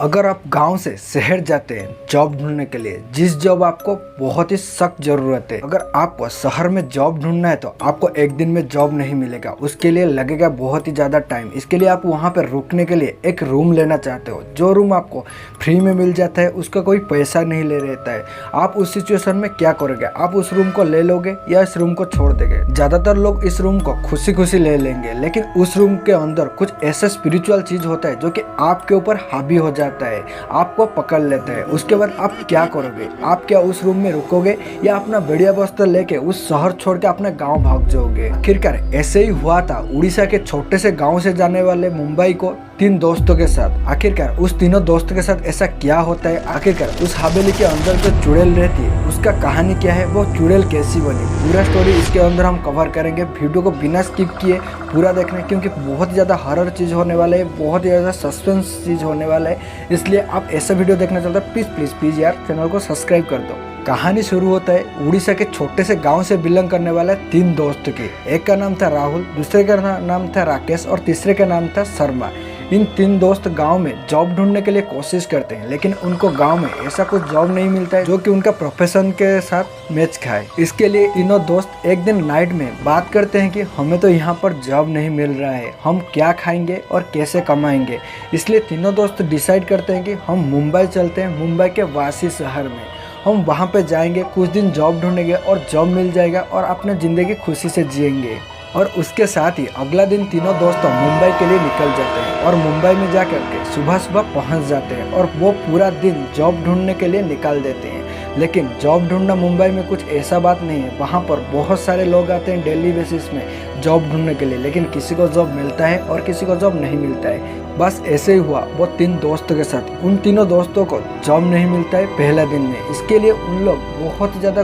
अगर आप गांव से शहर जाते हैं जॉब ढूंढने के लिए, जिस जॉब आपको बहुत ही सख्त जरूरत है, अगर आपको शहर में जॉब ढूंढना है तो आपको एक दिन में जॉब नहीं मिलेगा, उसके लिए लगेगा बहुत ही ज़्यादा टाइम। इसके लिए आप वहां पर रुकने के लिए एक रूम लेना चाहते हो, जो रूम आपको फ्री में मिल जाता है, उसका कोई पैसा नहीं ले रहता है। आप उस सिचुएशन में क्या करोगे? आप उस रूम को ले लोगे या इस रूम को छोड़ देंगे? ज़्यादातर लोग इस रूम को खुशी खुशी ले लेंगे, लेकिन उस रूम के अंदर कुछ ऐसा स्पिरिचुअल चीज़ होता है जो कि आपके ऊपर हावी हो जाता है, आपको पकड़ लेता है। उसके बाद आप क्या करोगे? आप क्या उस रूम में रुकोगे या अपना बढ़िया बस्तर लेके उस शहर छोड़ के अपने गांव भाग जाओगे? आखिरकार ऐसे ही हुआ था उड़ीसा के छोटे से गांव से जाने वाले मुंबई को 3 दोस्तों के साथ। आखिरकार उस तीनों दोस्तों के साथ ऐसा क्या होता है? आखिरकार उस हवेली के अंदर जो चुड़ैल रहती है उसका कहानी क्या है, वो चुड़ैल कैसी बनी, पूरा स्टोरी इसके अंदर हम कवर करेंगे। वीडियो को बिना स्किप किए पूरा देखना, क्योंकि बहुत ज़्यादा हॉरर चीज़ होने वाला है, बहुत ही ज़्यादा सस्पेंस चीज़ होने वाला है। इसलिए आप ऐसा वीडियो देखना चाहते हो, प्लीज़ यार चैनल को सब्सक्राइब कर दो। कहानी शुरू होता है उड़ीसा के छोटे से गांव से बिलोंग करने वाले 3 दोस्त के। एक का नाम था राहुल, दूसरे का नाम था राकेश और तीसरे का नाम था शर्मा। इन 3 दोस्त गांव में जॉब ढूंढने के लिए कोशिश करते हैं, लेकिन उनको गांव में ऐसा कुछ जॉब नहीं मिलता है जो कि उनका प्रोफेशन के साथ मैच खाए। इसके लिए तीनों दोस्त एक दिन नाइट में बात करते हैं कि हमें तो यहाँ पर जॉब नहीं मिल रहा है, हम क्या खाएंगे और कैसे कमाएंगे। इसलिए तीनों दोस्त डिसाइड करते हैं कि हम मुंबई चलते हैं, मुंबई के वासी शहर में। हम वहाँ पे जाएंगे, कुछ दिन जॉब ढूंढेंगे और जॉब मिल जाएगा और अपने ज़िंदगी खुशी से जिएंगे। और उसके साथ ही अगला दिन तीनों दोस्त मुंबई के लिए निकल जाते हैं और मुंबई में जाकर के सुबह सुबह पहुंच जाते हैं और वो पूरा दिन जॉब ढूंढने के लिए निकाल देते हैं। लेकिन जॉब ढूंढना मुंबई में कुछ ऐसा बात नहीं है, वहाँ पर बहुत सारे लोग आते हैं डेली बेसिस में जॉब ढूंढने के लिए, लेकिन किसी को जॉब मिलता है और किसी को जॉब नहीं मिलता है। बस ऐसे ही हुआ वो 3 दोस्तों के साथ। उन तीनों दोस्तों को जॉब नहीं मिलता है पहला दिन में। इसके लिए उन लोग बहुत ज़्यादा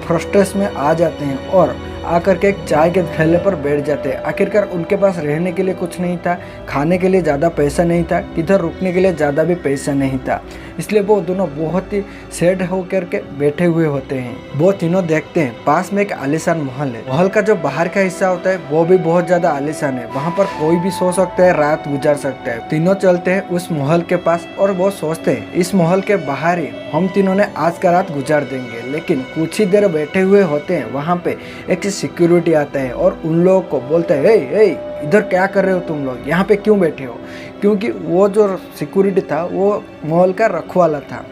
फ्रस्ट्रेशन में आ जाते हैं और आकर के एक चाय के ठेले पर बैठ जाते हैं। आखिरकार उनके पास रहने के लिए कुछ नहीं था, खाने के लिए ज़्यादा पैसा नहीं था, किधर रुकने के लिए ज़्यादा भी पैसा नहीं था। इसलिए वो दोनों बहुत ही सैड होकर के बैठे हुए होते हैं। वो तीनों देखते हैं पास में एक आलीशान महल है। महल का जो बाहर का हिस्सा होता है वो भी बहुत ज़्यादा आलीशान है, वहाँ पर कोई भी सो सकता है, रात गुजार सकता है। तीनों चलते हैं उस महल के पास और वो सोचते हैं इस महल के बाहर ही हम तीनों ने आज का रात गुजार देंगे। लेकिन कुछ ही देर बैठे हुए होते हैं, वहाँ पे एक सिक्योरिटी आता है और उन लोगों को बोलता है, ए इधर क्या कर रहे हो तुम लोग, यहाँ पे क्यों बैठे हो? क्योंकि वो जो सिक्योरिटी था वो महल का रखवाला था।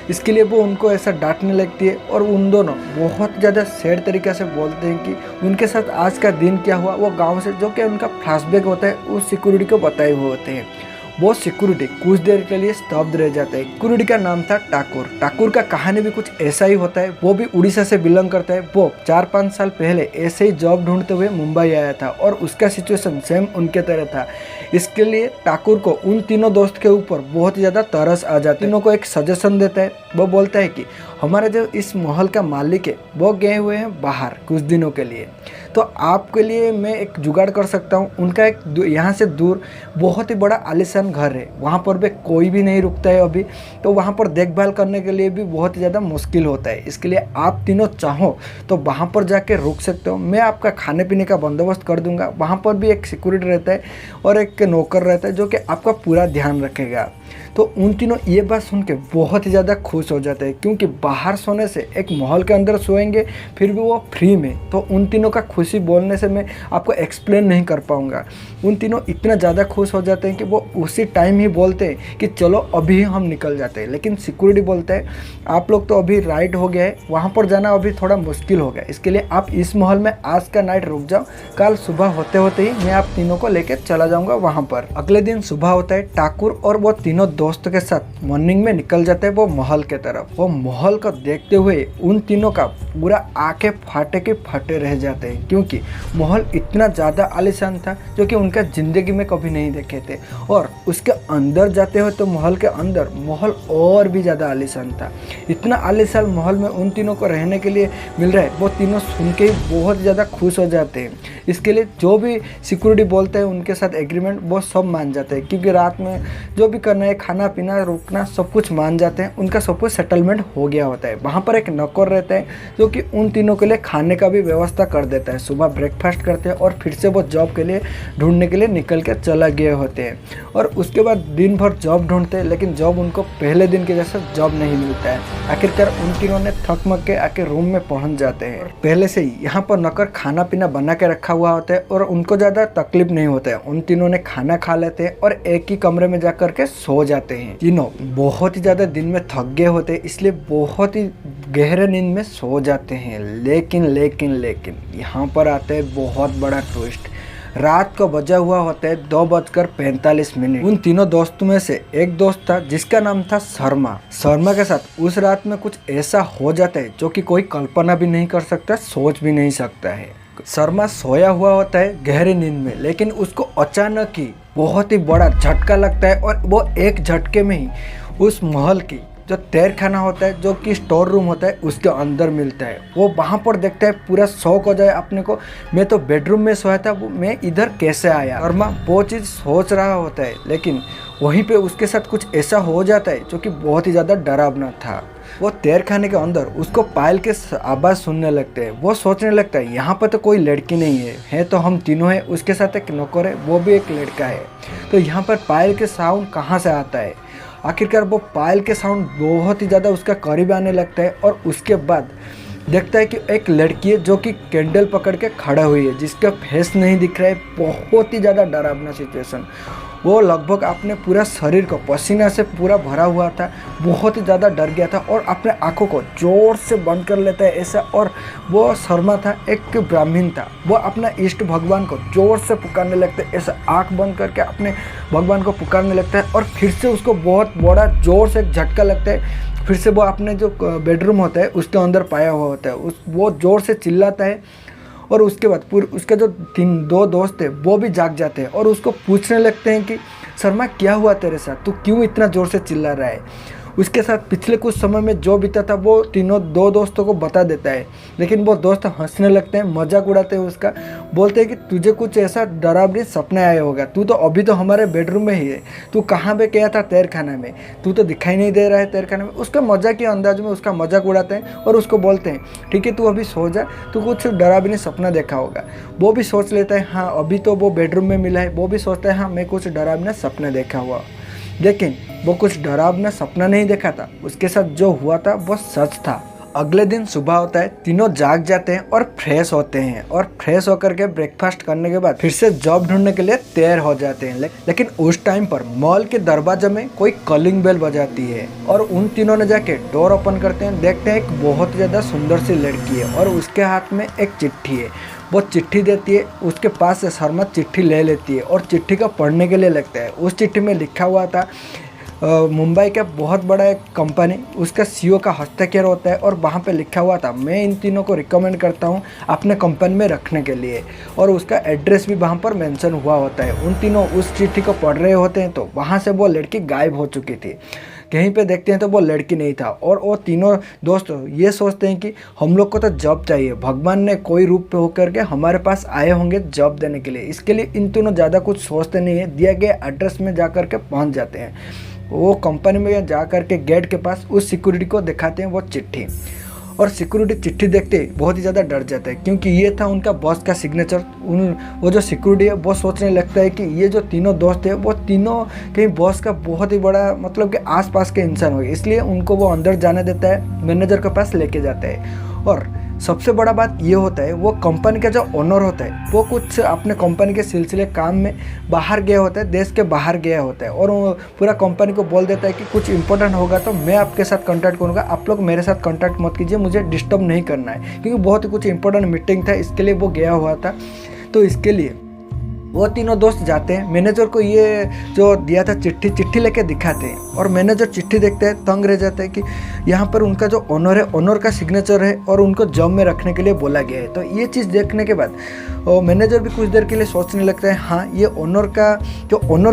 इसके लिए वो उनको ऐसा डांटने लगती है और उन दोनों बहुत ज़्यादा सैड तरीके से बोलते हैं कि उनके साथ आज का दिन क्या हुआ, वो गांव से जो कि उनका फ्लैशबैक होता है उस सिक्योरिटी को बताए हुए होते हैं। वो सिक्योरिटी कुछ देर के लिए स्तब्ध रह जाता है। सिक्योरिटी का नाम था ठाकुर। ठाकुर का कहानी भी कुछ ऐसा ही होता है, वो भी उड़ीसा से बिलोंग करता है। वो 4-5 साल पहले ऐसे ही जॉब ढूंढते हुए मुंबई आया था और उसका सिचुएशन सेम उनके तरह था। इसके लिए ठाकुर को उन तीनों दोस्त के ऊपर बहुत ज़्यादा तरस आ जाता है। तीनों को एक सजेशन देता है। वो बोलता है कि हमारे जो इस महल का मालिक है वो गए हुए हैं बाहर कुछ दिनों के लिए, तो आपके लिए मैं एक जुगाड़ कर सकता हूँ। उनका एक यहाँ से दूर बहुत ही बड़ा आलीशान घर है, वहाँ पर भी कोई भी नहीं रुकता है अभी, तो वहाँ पर देखभाल करने के लिए भी बहुत ही ज़्यादा मुश्किल होता है। इसके लिए आप तीनों चाहो तो वहाँ पर जाके रुक सकते हो, मैं आपका खाने पीने का बंदोबस्त कर दूँगा। वहाँ पर भी एक सिक्योरिटी रहता है और एक नौकर रहता है जो कि आपका पूरा ध्यान रखेगा। तो उन तीनों ये बात सुन के बहुत ही ज़्यादा खुश हो जाते हैं, क्योंकि बाहर सोने से एक महल के अंदर सोएंगे फिर भी वो फ्री में। तो उन तीनों का खुशी बोलने से मैं आपको एक्सप्लेन नहीं कर पाऊँगा। उन तीनों इतना ज़्यादा खुश हो जाते हैं कि वो उसी टाइम ही बोलते हैं कि चलो अभी हम निकल जाते हैं। लेकिन सिक्योरिटी बोलता है आप लोग तो अभी राइट हो गया है, वहाँ पर जाना अभी थोड़ा मुश्किल हो गया, इसके लिए आप इस महल में आज का नाइट रुक जाओ, कल सुबह होते होते ही मैं आप तीनों को लेकर चला जाऊँगा वहाँ पर। अगले दिन सुबह होता है, ठाकुर और वो तीनों दोस्तों के साथ मॉर्निंग में निकल जाते हैं वो महल के तरफ। वो महल को देखते हुए उन तीनों का पूरा आंखें फाटे के फाटे रह जाते हैं, क्योंकि महल इतना ज़्यादा आलीशान था जो कि उनका ज़िंदगी में कभी नहीं देखे थे। और उसके अंदर जाते हो तो महल के अंदर महल और भी ज़्यादा आलीशान था। इतना आलीशान महल में उन तीनों को रहने के लिए मिल रहा है, वो तीनों सुन के ही बहुत ज़्यादा खुश हो जाते हैं। इसके लिए जो भी सिक्योरिटी बोलते हैं उनके साथ एग्रीमेंट वो सब मान जाते हैं, क्योंकि रात में जो भी करना है खाना पीना रुकना सब कुछ मान जाते हैं, उनका सब कुछ सेटलमेंट हो गया होता है। वहाँ पर एक नौकर रहता है जो कि उन तीनों के लिए खाने का भी व्यवस्था कर देता है। सुबह ब्रेकफास्ट करते हैं और फिर से वो जॉब के लिए ढूंढने के लिए निकल के चला गए होते हैं। और उसके बाद दिन भर जॉब ढूंढते हैं, लेकिन जॉब उनको पहले दिन के जैसा जॉब नहीं मिलता है। आखिरकार उन तीनों ने थक मक के आके रूम में पहुंच जाते हैं। पहले से ही यहाँ पर नौकर खाना पीना बना के रखा हुआ होता है और उनको ज़्यादा तकलीफ नहीं होता है। उन तीनों ने खाना खा लेते हैं और एक ही कमरे में जा कर के सो जाते हैं। तीनों बहुत ही ज़्यादा दिन में थक गए होते हैं, इसलिए बहुत ही गहरे नींद में सो जाते हैं। लेकिन लेकिन लेकिन यहाँ पर आता है बहुत बड़ा ट्विस्ट। रात को बजा हुआ होता है 2:45। उन तीनों दोस्तों में से एक दोस्त था जिसका नाम था शर्मा। शर्मा के साथ उस रात में कुछ ऐसा हो जाता है जो कि कोई कल्पना भी नहीं कर सकता, सोच भी नहीं सकता है। शर्मा सोया हुआ होता है गहरी नींद में, लेकिन उसको अचानक ही बहुत ही बड़ा झटका लगता है और वो एक झटके में ही उस महल की जो तहखाना होता है, जो कि स्टोर रूम होता है, उसके अंदर मिलता है। वो वहाँ पर देखता है, पूरा शौक हो जाए अपने को, मैं तो बेडरूम में सोया था, मैं इधर कैसे आया। शर्मा वो चीज़ सोच रहा होता है, लेकिन वहीं पे उसके साथ कुछ ऐसा हो जाता है जो कि बहुत ही ज़्यादा डरावना था। वो तहखाने के अंदर उसको पायल के आवाज़ सुनने लगते हैं। वो सोचने लगता है यहाँ पर तो कोई लड़की नहीं है तो हम तीनों हैं, उसके साथ एक नौकर है, वो भी एक लड़का है, तो यहाँ पर पायल के साउंड कहाँ से आता है। आखिरकार वो पायल के साउंड बहुत ही ज़्यादा उसका करीब आने लगता है और उसके बाद देखता है कि एक लड़की है जो कि कैंडल पकड़ के खड़ा हुई है, जिसका फेस नहीं दिख रहा है। बहुत ही ज़्यादा डरावना सिचुएशन। वो लगभग अपने पूरा शरीर को पसीना से पूरा भरा हुआ था, बहुत ही ज़्यादा डर गया था और अपने आँखों को ज़ोर से बंद कर लेता है ऐसा। और वो शर्मा था, एक ब्राह्मण था, वो अपना इष्ट भगवान को ज़ोर से पुकारने लगता है ऐसा, आँख बंद करके अपने भगवान को पुकारने लगता है। और फिर से उसको बहुत बड़ा ज़ोर से एक झटका लगता है। फिर से वो अपने जो बेडरूम होता है उसके अंदर पाया हुआ होता है, वो ज़ोर से चिल्लाता है। और उसके बाद उसके जो दो दोस्त थे वो भी जाग जाते हैं और उसको पूछने लगते हैं कि शर्मा क्या हुआ तेरे साथ, तू क्यों इतना ज़ोर से चिल्ला रहा है। उसके साथ पिछले कुछ समय में जो बीता था वो दो दोस्तों को बता देता है, लेकिन वो दोस्त हंसने लगते हैं, मजाक उड़ाते हैं उसका। बोलते हैं कि तुझे कुछ ऐसा डरावनी सपने आया होगा, तू तो अभी तो हमारे बेडरूम में ही है, तू कहाँ पे गया था तहखाना में, तू तो दिखाई नहीं दे रहा है तहखाना में। उसका मजाक के अंदाज में उसका मजाक उड़ाते हैं और उसको बोलते हैं ठीक है तू अभी सो जा, तू कुछ डरावनी सपना देखा होगा। वो भी सोच लेता है हाँ अभी तो वो बेडरूम में मिला है, वो भी सोचता है हाँ मैं कुछ डरावना सपना देखा हुआ। लेकिन वो कुछ डरावना सपना नहीं देखा था, उसके साथ जो हुआ था वो सच था। अगले दिन सुबह होता है, तीनों जाग जाते हैं और फ्रेश होते हैं और फ्रेश होकर के ब्रेकफास्ट करने के बाद फिर से जॉब ढूंढने के लिए तैयार हो जाते हैं। लेकिन उस टाइम पर मॉल के दरवाजे में कोई कॉलिंग बेल बजाती है और उन तीनों ने जाके डोर ओपन करते हैं। देखते हैं एक बहुत ज़्यादा सुंदर सी लड़की है और उसके हाथ में एक चिट्ठी है। वो चिट्ठी देती है, उसके पास से शर्मा चिट्ठी ले लेती है और चिट्ठी को पढ़ने के लिए लगता है। उस चिट्ठी में लिखा हुआ था मुंबई का बहुत बड़ा एक कंपनी, उसका सीईओ का हस्ताक्षर होता है और वहाँ पे लिखा हुआ था मैं इन तीनों को रिकमेंड करता हूँ अपने कंपनी में रखने के लिए, और उसका एड्रेस भी वहाँ पर मेंशन हुआ होता है। उन तीनों उस चिट्ठी को पढ़ रहे होते हैं तो वहाँ से वो लड़की गायब हो चुकी थी। कहीं पे देखते हैं तो वो लड़की नहीं था और वो तीनों दोस्त ये सोचते हैं कि हम लोग को तो जॉब चाहिए, भगवान ने कोई रूप पे होकर के हमारे पास आए होंगे जॉब देने के लिए। इसके लिए इन तीनों ज़्यादा कुछ सोचते नहीं है, दिए गए एड्रेस में जा कर के पहुँच जाते हैं। वो कंपनी में जा कर के गेट के पास उस सिक्योरिटी को दिखाते हैं वो चिट्ठी, और सिक्योरिटी चिट्ठी देखते ही बहुत ही ज़्यादा डर जाता है क्योंकि ये था उनका बॉस का सिग्नेचर। वो जो सिक्योरिटी है वो सोचने लगता है कि ये जो तीनों दोस्त है वो तीनों कहीं बॉस का बहुत ही बड़ा मतलब कि आसपास के इंसान हो, इसलिए उनको वो अंदर जाने देता है, मैनेजर के पास लेके जाता है। और सबसे बड़ा बात ये होता है वो कंपनी का जो ओनर होता है वो कुछ अपने कंपनी के सिलसिले काम में बाहर गया होता है, देश के बाहर गया होता है, और वो पूरा कंपनी को बोल देता है कि कुछ इंपॉर्टेंट होगा तो मैं आपके साथ कांटेक्ट करूँगा, आप लोग मेरे साथ कांटेक्ट मत कीजिए, मुझे डिस्टर्ब नहीं करना है, क्योंकि बहुत ही कुछ इंपॉर्टेंट मीटिंग था इसके लिए वो गया हुआ था। तो इसके लिए वो तीनों दोस्त जाते हैं, मैनेजर को ये जो दिया था चिट्ठी लेके दिखाते हैं, और मैनेजर चिट्ठी देखते हैं, तंग रह जाते हैं कि यहाँ पर उनका जो ओनर है, ओनर का सिग्नेचर है और उनको जॉब में रखने के लिए बोला गया है। तो ये चीज़ देखने के बाद मैनेजर भी कुछ देर के लिए सोचने लगता है हाँ ये ओनर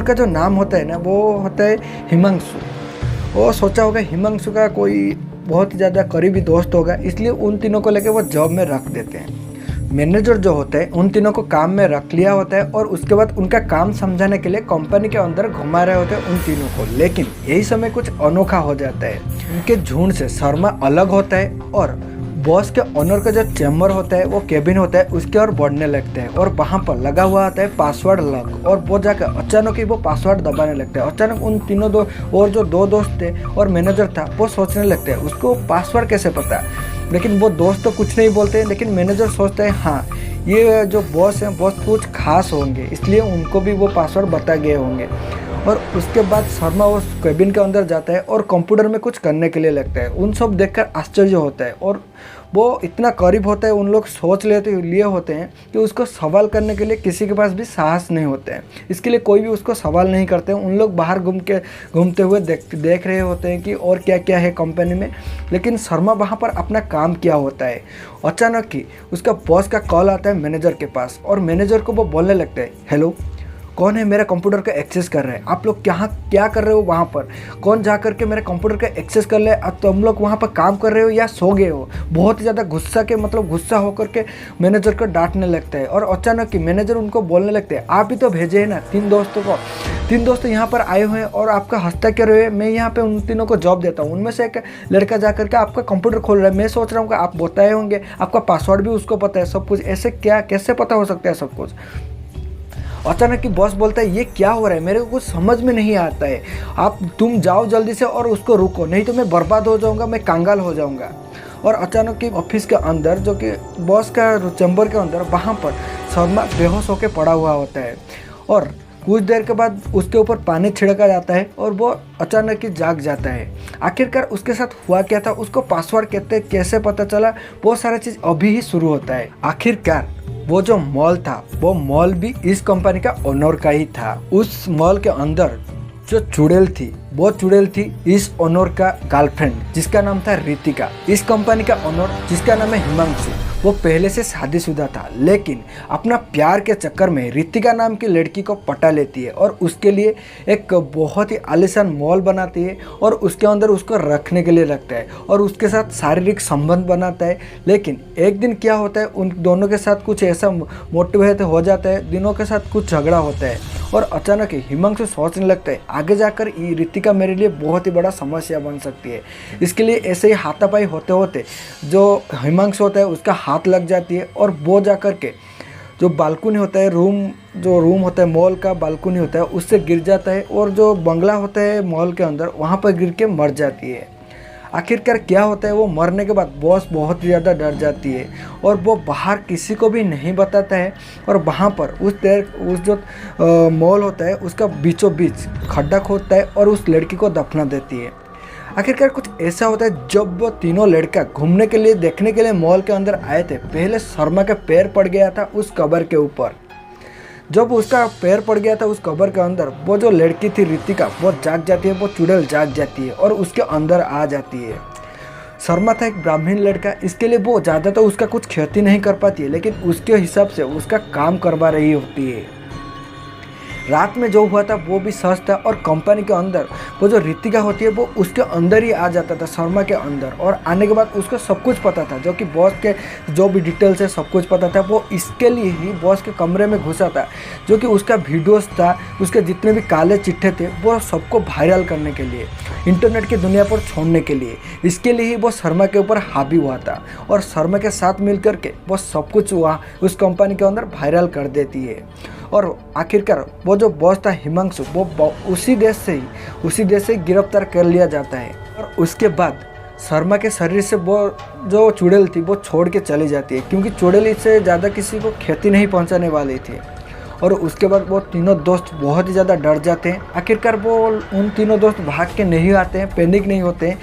का जो नाम होता है ना वो होता है हिमांशु। वो सोचा होगा हिमांशु का कोई बहुत ही ज़्यादा करीबी दोस्त होगा, इसलिए उन तीनों को लेकर वो जॉब में रख देते हैं। मैनेजर जो होते हैं उन तीनों को काम में रख लिया होता है और उसके बाद उनका काम समझाने के लिए कंपनी के अंदर घुमा रहे होते हैं उन तीनों को। लेकिन यही समय कुछ अनोखा हो जाता है। उनके झुंड से शर्मा अलग होता है और बॉस के ऑनर का जो चैम्बर होता है, वो केबिन होता है, उसके और बढ़ने लगते हैं और वहाँ पर लगा हुआ होता है पासवर्ड लॉक। और वो जाकर अचानक ही वो पासवर्ड दबाने लगते हैं। अचानक उन तीनों और जो दो दोस्त थे और मैनेजर था वो सोचने लगते हैं उसको पासवर्ड कैसे पता। लेकिन वो दोस्त तो कुछ नहीं बोलते, लेकिन मैनेजर सोचते हैं हाँ ये जो बॉस हैं बॉस कुछ खास होंगे, इसलिए उनको भी वो पासवर्ड बता गए होंगे। और उसके बाद शर्मा उस केबिन के अंदर जाता है और कंप्यूटर में कुछ करने के लिए लगता है। उन सब देखकर आश्चर्य होता है और वो इतना करीब होता है, उन लोग सोच लिए होते हैं कि उसको सवाल करने के लिए किसी के पास भी साहस नहीं होते हैं। इसके लिए कोई भी उसको सवाल नहीं करते हैं। उन लोग बाहर घूमते हुए देख रहे होते हैं कि और क्या क्या है कंपनी में। लेकिन शर्मा वहाँ पर अपना काम किया होता है। अचानक ही उसका बॉस का कॉल आता है मैनेजर के पास और मैनेजर को वो बोलने लगता है, हेलो कौन है मेरा कंप्यूटर का एक्सेस कर रहा है, आप लोग क्या कर रहे हो वहाँ पर, कौन जा करके मेरे कंप्यूटर का एक्सेस कर ले, अब तुम लोग वहाँ पर काम कर रहे हो या सो गए हो। बहुत ही ज़्यादा गुस्सा होकर के मैनेजर को डांटने लगता है। और अचानक ही मैनेजर उनको बोलने लगते हैं, आप ही तो भेजे हैं ना 3 दोस्तों को, 3 दोस्त यहाँ पर आए हुए हैं और आपका हंसता क्या रहे, मैं यहाँ पे उन तीनों को जॉब देता हूँ। उनमें से एक लड़का जा करके आपका कंप्यूटर खोल रहा है, मैं सोच रहा हूँ कि आप बताए होंगे, आपका पासवर्ड भी उसको पता है सब कुछ, ऐसे कैसे पता हो सकता है सब कुछ। अचानक ही बॉस बोलता है ये क्या हो रहा है, मेरे को कुछ समझ में नहीं आता है, तुम जाओ जल्दी से और उसको रुको, नहीं तो मैं बर्बाद हो जाऊंगा, मैं कंगाल हो जाऊंगा। और अचानक ही ऑफिस के अंदर जो कि बॉस का चैम्बर के अंदर वहाँ पर शर्मा बेहोश होकर पड़ा हुआ होता है और कुछ देर के बाद उसके ऊपर पानी छिड़का जाता है और वो अचानक ही जाग जाता है। आखिरकार उसके साथ हुआ क्या था, उसको पासवर्ड कैसे पता चला, वो सारा चीज़ अभी ही शुरू होता है। आखिरकार वो जो मॉल था वो मॉल भी इस कंपनी का ओनर का ही था। उस मॉल के अंदर जो चुड़ैल थी वो चुड़ैल थी इस ओनर का गर्लफ्रेंड जिसका नाम था रितिका। इस कंपनी का ओनर जिसका नाम है हिमांशु, वो पहले से शादीशुदा था, लेकिन अपना प्यार के चक्कर में रितिका नाम की लड़की को पटा लेती है और उसके लिए एक बहुत ही आलीशान मॉल बनाती है और उसके अंदर उसको रखने के लिए रखता है और उसके साथ शारीरिक संबंध बनाता है। लेकिन एक दिन क्या होता है, उन दोनों के साथ कुछ ऐसा मोटिवेट हो जाता है, दिनों के साथ कुछ झगड़ा होता है और अचानक ही हिमांशु सोचने लगता है आगे जाकर ये रितिका मेरे लिए बहुत ही बड़ा समस्या बन सकती है। इसके लिए ऐसे ही हाथापाई होते होते जो हिमांशु होता है उसका हाथ लग जाती है और वो जा कर के जो बालकनी होता है, रूम होता है मॉल का बालकनी होता है, उससे गिर जाता है और जो बंगला होता है मॉल के अंदर वहाँ पर गिर के मर जाती है। आखिरकार क्या होता है, वो मरने के बाद बॉस बहुत ही ज़्यादा डर जाती है और वो बाहर किसी को भी नहीं बताता है और वहाँ पर उस जो मॉल होता है उसका बीचों बीच खड्डा खोदता है और उस लड़की को दफना देती है। आखिरकार कुछ ऐसा होता है, जब वो तीनों लड़का घूमने के लिए देखने के लिए मॉल के अंदर आए थे, पहले शर्मा का पैर पड़ गया था उस कब्र के ऊपर। जब उसका पैर पड़ गया था उस कब्र के अंदर, वो जो लड़की थी रितिका वो जाग जाती है, वो चुड़ैल जाग जाती है और उसके अंदर आ जाती है। शर्मा था एक ब्राह्मण लड़का, इसके लिए वो ज़्यादा तो उसका कुछ क्षति नहीं कर पाती है, लेकिन उसके हिसाब से उसका काम करवा रही होती है। रात में जो हुआ था वो भी सच था और कंपनी के अंदर वो जो रितिका होती है वो उसके अंदर ही आ जाता था, शर्मा के अंदर, और आने के बाद उसको सब कुछ पता था, जो कि बॉस के जो भी डिटेल्स है सब कुछ पता था। वो इसके लिए ही बॉस के कमरे में घुसा था, जो कि उसका वीडियोस था, उसके जितने भी काले चिट्ठे थे वो सबको वायरल करने के लिए, इंटरनेट की दुनिया पर छोड़ने के लिए, इसके लिए ही वो शर्मा के ऊपर हावी हुआ था और शर्मा के साथ मिल करके वो सब कुछ वहाँ उस कंपनी के अंदर वायरल कर देती है। और आखिरकार वो जो बॉस था हिमांशु, वो उसी देश से ही गिरफ्तार कर लिया जाता है और उसके बाद शर्मा के शरीर से वो जो चुड़ैल थी वो छोड़ के चली जाती है, क्योंकि चुड़ैल इससे ज़्यादा किसी को क्षति नहीं पहुंचाने वाली थी। और उसके बाद वो तीनों दोस्त बहुत ही ज़्यादा डर जाते हैं। आखिरकार वो उन तीनों दोस्त भाग के नहीं आते हैं, पैनिक नहीं होते हैं,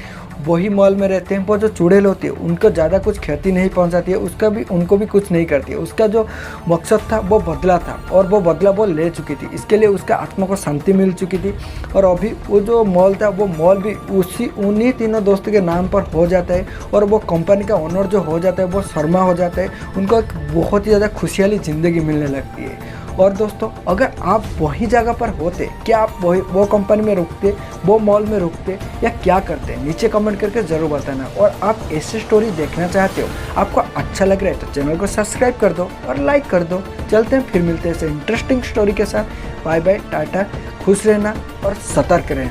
वही मॉल में रहते हैं। वो जो चुड़ैल होती है उनको ज़्यादा कुछ क्षति नहीं पहुंचाती है, उनको भी कुछ नहीं करती है। उसका जो मकसद था वो बदला था और वो बदला वो ले चुकी थी, इसके लिए उसका आत्मा को शांति मिल चुकी थी। और अभी वो जो मॉल था वो मॉल भी उन्हीं तीनों दोस्तों के नाम पर हो जाता है और वो कंपनी का ओनर जो हो जाता है वो शर्मा हो जाता है। उनको एक बहुत ही ज़्यादा खुशहाली ज़िंदगी मिलने लगती है और दोस्तों अगर आप वही जगह पर होते, क्या आप वो कंपनी में रुकते, वो मॉल में रुकते या क्या करते, नीचे कमेंट करके ज़रूर बताना। और आप ऐसी स्टोरी देखना चाहते हो, आपको अच्छा लग रहा है तो चैनल को सब्सक्राइब कर दो और लाइक कर दो। चलते हैं, फिर मिलते हैं ऐसे इंटरेस्टिंग स्टोरी के साथ। बाय बाय, टाटा, खुश रहना और सतर्क रहना।